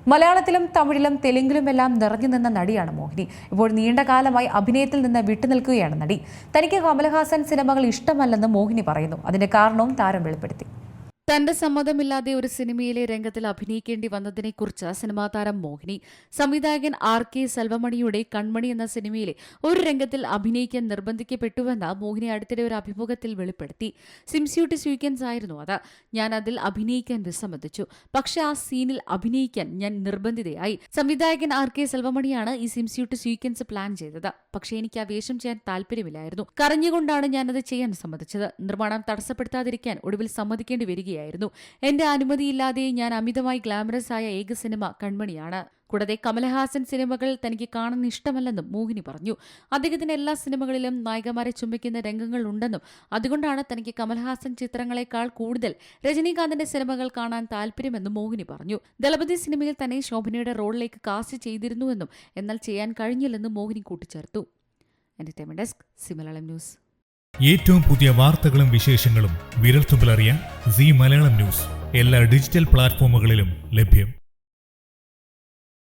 മലയാളത്തിലും തമിഴിലും തെലുങ്കിലുമെല്ലാം നിറഞ്ഞു നിന്ന നടിയാണ് മോഹിനി. ഇപ്പോൾ നീണ്ടകാലമായി അഭിനയത്തിൽ നിന്ന് വിട്ടുനിൽക്കുകയാണ് നടി. തനിക്ക് കമൽഹാസൻ സിനിമകൾ ഇഷ്ടമല്ലെന്ന് മോഹിനി പറയുന്നു. അതിന്റെ കാരണവും താരം വെളിപ്പെടുത്തി. തന്റെ സമ്മതമില്ലാതെ ഒരു സിനിമയിലെ രംഗത്തിൽ അഭിനയിക്കേണ്ടി വന്നതിനെക്കുറിച്ച് സിനിമാ താരം മോഹിനി സംവിധായകൻ RK സെൽവമണിയുടെ കൺമണി എന്ന സിനിമയിലെ ഒരു രംഗത്തിൽ അഭിനയിക്കാൻ നിർബന്ധിക്കപ്പെട്ടുവെന്ന് മോഹിനി അടുത്തിടെ ഒരു അഭിമുഖത്തിൽ വെളിപ്പെടുത്തി. സിംസ്യൂട്ട് സ്വീക്വൻസ് ആയിരുന്നു അത്. ഞാൻ അതിൽ അഭിനയിക്കാൻ വിസമ്മതിച്ചു. പക്ഷെ ആ സീനിൽ അഭിനയിക്കാൻ ഞാൻ നിർബന്ധിതയായി. സംവിധായകൻ RK സെൽവമണിയാണ് ഈ സിംസ്യൂട്ട് സ്വീക്വൻസ് പ്ലാൻ ചെയ്തത്. പക്ഷേ എനിക്ക് ആ വേഷം ചെയ്യാൻ താല്പര്യമില്ലായിരുന്നു. കരഞ്ഞുകൊണ്ടാണ് ഞാനത് ചെയ്യാൻ സമ്മതിച്ചത്. നിർമ്മാണം തടസ്സപ്പെടുത്താതിരിക്കാൻ ഒടുവിൽ സമ്മതിക്കേണ്ടി വരികയായിരുന്നു. എന്റെ അനുമതിയില്ലാതെ ഞാൻ അമിതമായി ഗ്ലാമറസ് ആയ ഏക സിനിമ കൺമണിയാണ്. കൂടാതെ കമൽഹാസൻ സിനിമകൾ തനിക്ക് കാണാൻ ഇഷ്ടമല്ലെന്നും മോഹിനി പറഞ്ഞു. അദ്ദേഹത്തിന്റെ എല്ലാ സിനിമകളിലും നായികമാരെ ചുംബിക്കുന്ന രംഗങ്ങൾ ഉണ്ടെന്നും അതുകൊണ്ടാണ് തനിക്ക് കമൽഹാസൻ ചിത്രങ്ങളെക്കാൾ കൂടുതൽ രജനീകാന്തിന്റെ സിനിമകൾ കാണാൻ താല്പര്യമെന്നും മോഹിനി പറഞ്ഞു. ദളപതി സിനിമയിൽ തന്നെ ശോഭനയുടെ റോളിലേക്ക് കാസ്റ്റ് ചെയ്തിരുന്നുവെന്നും എന്നാൽ ചെയ്യാൻ കഴിഞ്ഞില്ലെന്നും മോഹിനി കൂട്ടിച്ചേർത്തു. Entertainment desk, C Malayalam news. ഏറ്റവും പുതിയ വാർത്തകളും വിശേഷങ്ങളും വിരൽത്തുമ്പിലറിയാൻ സി മലയാളം ന്യൂസ് എല്ലാ ഡിജിറ്റൽ പ്ലാറ്റ്ഫോമുകളിലും ലഭ്യം.